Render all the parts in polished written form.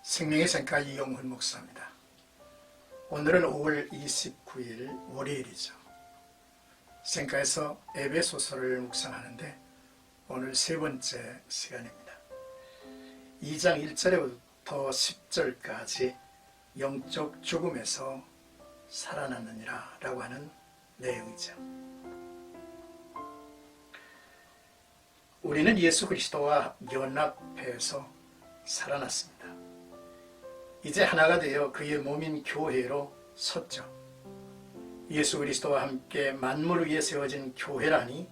생명의 생가 이용훈 목사입니다. 오늘은 5월 29일 월요일이죠. 생가에서 에베소서를 묵상하는데 오늘 세 번째 시간입니다. 2장 1절부터 10절까지 영적 죽음에서 살아났느니라 라고 하는 내용이죠. 우리는 예수 그리스도와 연합해서 살아났습니다. 이제 하나가 되어 그의 몸인 교회로 섰죠. 예수 그리스도와 함께 만물 위에 세워진 교회라니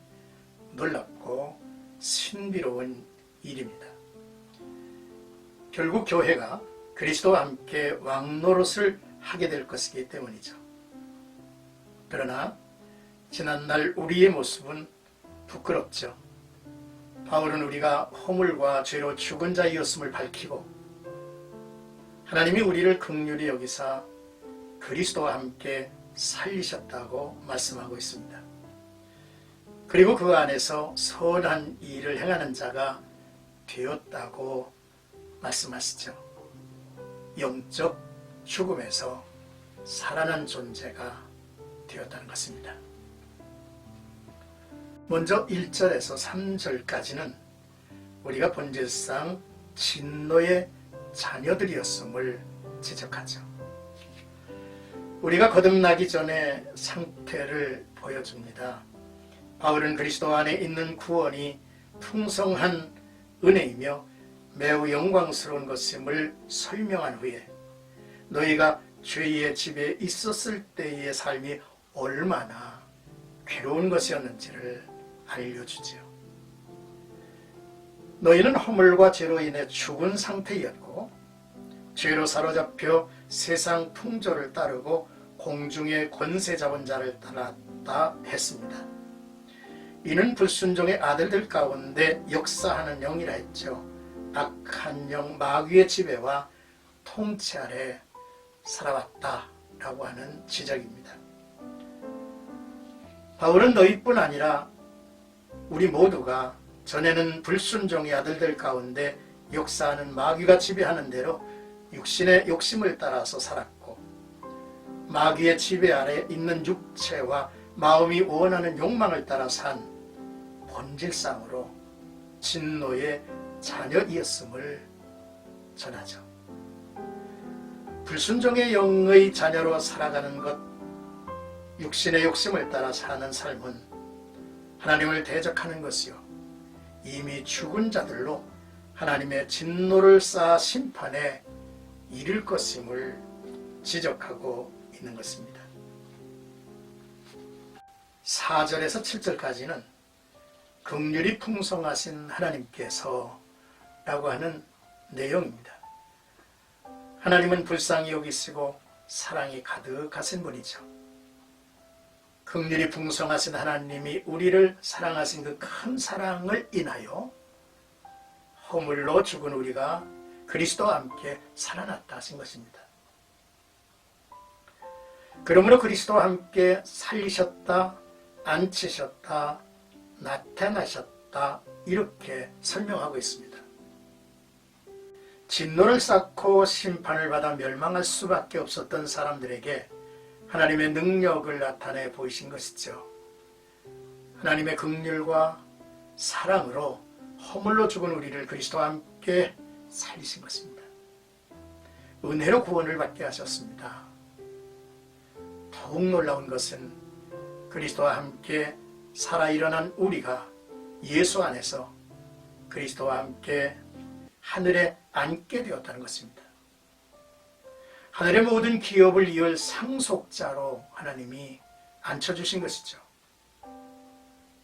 놀랍고 신비로운 일입니다. 결국 교회가 그리스도와 함께 왕노릇을 하게 될 것이기 때문이죠. 그러나 지난날 우리의 모습은 부끄럽죠. 바울은 우리가 허물과 죄로 죽은 자이었음을 밝히고 하나님이 우리를 긍휼히 여기사 그리스도와 함께 살리셨다고 말씀하고 있습니다. 그리고 그 안에서 선한 일을 행하는 자가 되었다고 말씀하시죠. 영적 죽음에서 살아난 존재가 되었다는 것입니다. 먼저 1절에서 3절까지는 우리가 본질상 진노의 자녀들이었음을 지적하죠. 우리가 거듭나기 전에 상태를 보여줍니다. 바울은 그리스도 안에 있는 구원이 풍성한 은혜이며 매우 영광스러운 것임을 설명한 후에 너희가 죄의 집에 있었을 때의 삶이 얼마나 괴로운 것이었는지를 알려주지요. 너희는 허물과 죄로 인해 죽은 상태였고 죄로 사로잡혀 세상 풍조를 따르고 공중의 권세 잡은 자를 따랐다 했습니다. 이는 불순종의 아들들 가운데 역사하는 영이라 했죠. 악한 영 마귀의 지배와 통치 아래 살아왔다라고 하는 지적입니다. 바울은 너희뿐 아니라 우리 모두가 전에는 불순종의 아들들 가운데 역사하는 마귀가 지배하는 대로 육신의 욕심을 따라서 살았고 마귀의 지배 아래 있는 육체와 마음이 원하는 욕망을 따라 산 본질상으로 진노의 자녀이었음을 전하죠. 불순종의 영의 자녀로 살아가는 것, 육신의 욕심을 따라 사는 삶은 하나님을 대적하는 것이요 이미 죽은 자들로 하나님의 진노를 쌓아 심판에 이를 것임을 지적하고 있는 것입니다. 4절에서 7절까지는 긍휼이 풍성하신 하나님께서 라고 하는 내용입니다. 하나님은 불쌍히 여기시고 사랑이 가득하신 분이죠. 긍휼이 풍성하신 하나님이 우리를 사랑하신 그 큰 사랑을 인하여 허물로 죽은 우리가 그리스도와 함께 살아났다 하신 것입니다. 그러므로 그리스도와 함께 살리셨다, 앉히셨다, 나타나셨다 이렇게 설명하고 있습니다. 진노를 쌓고 심판을 받아 멸망할 수밖에 없었던 사람들에게 하나님의 능력을 나타내 보이신 것이죠. 하나님의 긍휼과 사랑으로 허물로 죽은 우리를 그리스도와 함께 살리신 것입니다. 은혜로 구원을 받게 하셨습니다. 더욱 놀라운 것은 그리스도와 함께 살아 일어난 우리가 예수 안에서 그리스도와 함께 하늘에 앉게 되었다는 것입니다. 하늘의 모든 기업을 이을 상속자로 하나님이 앉혀주신 것이죠.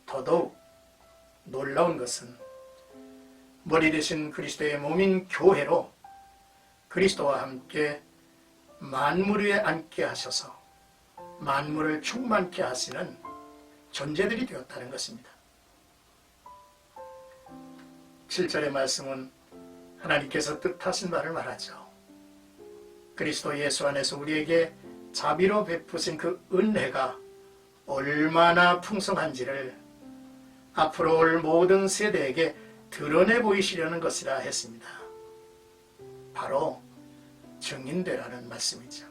더더욱 놀라운 것은 머리 대신 그리스도의 몸인 교회로 그리스도와 함께 만물 위에 앉게 하셔서 만물을 충만케 하시는 존재들이 되었다는 것입니다. 7절의 말씀은 하나님께서 뜻하신 바를 말하죠. 그리스도 예수 안에서 우리에게 자비로 베푸신 그 은혜가 얼마나 풍성한지를 앞으로 올 모든 세대에게 드러내 보이시려는 것이라 했습니다. 바로 증인되라는 말씀이죠.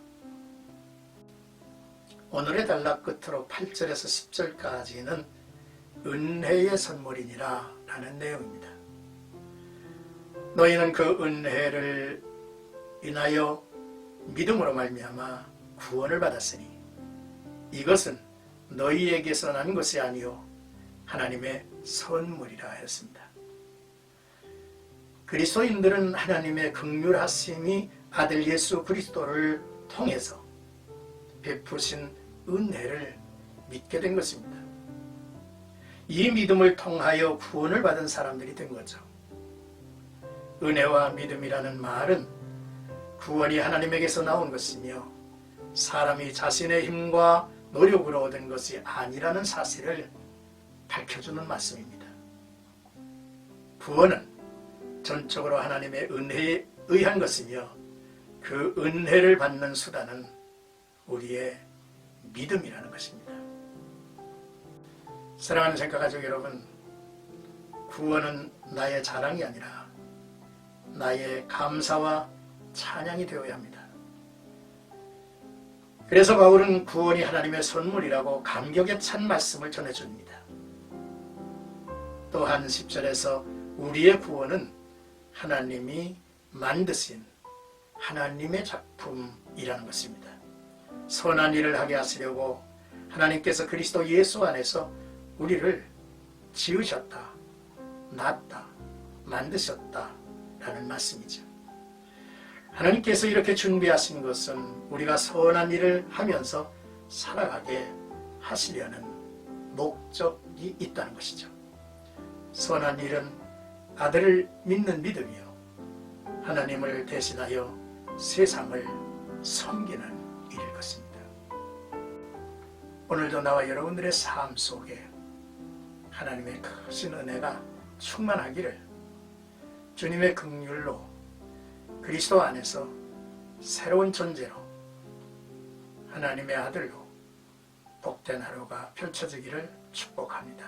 오늘의 단락 끝으로 8절에서 10절까지는 은혜의 선물이니라 라는 내용입니다. 너희는 그 은혜를 인하여 믿음으로 말미암아 구원을 받았으니 이것은 너희에게서 난 것이 아니요 하나님의 선물이라 하였습니다. 그리스도인들은 하나님의 긍휼하심이 아들 예수 그리스도를 통해서 베푸신 은혜를 믿게 된 것입니다. 이 믿음을 통하여 구원을 받은 사람들이 된 거죠. 은혜와 믿음이라는 말은 구원이 하나님에게서 나온 것이며 사람이 자신의 힘과 노력으로 얻은 것이 아니라는 사실을 밝혀주는 말씀입니다. 구원은 전적으로 하나님의 은혜에 의한 것이며 그 은혜를 받는 수단은 우리의 믿음이라는 것입니다. 사랑하는 생각가족 여러분, 구원은 나의 자랑이 아니라 나의 감사와 찬양이 되어야 합니다. 그래서 바울은 구원이 하나님의 선물이라고 감격에 찬 말씀을 전해줍니다. 또한 10절에서 우리의 구원은 하나님이 만드신 하나님의 작품이라는 것입니다. 선한 일을 하게 하시려고 하나님께서 그리스도 예수 안에서 우리를 지으셨다, 낳았다, 만드셨다 라는 말씀이죠. 하나님께서 이렇게 준비하신 것은 우리가 선한 일을 하면서 살아가게 하시려는 목적이 있다는 것이죠. 선한 일은 아들을 믿는 믿음이요 하나님을 대신하여 세상을 섬기는 일일 것입니다. 오늘도 나와 여러분들의 삶 속에 하나님의 크신 은혜가 충만하기를 주님의 긍휼로 그리스도 안에서 새로운 존재로 하나님의 아들로 복된 하루가 펼쳐지기를 축복합니다.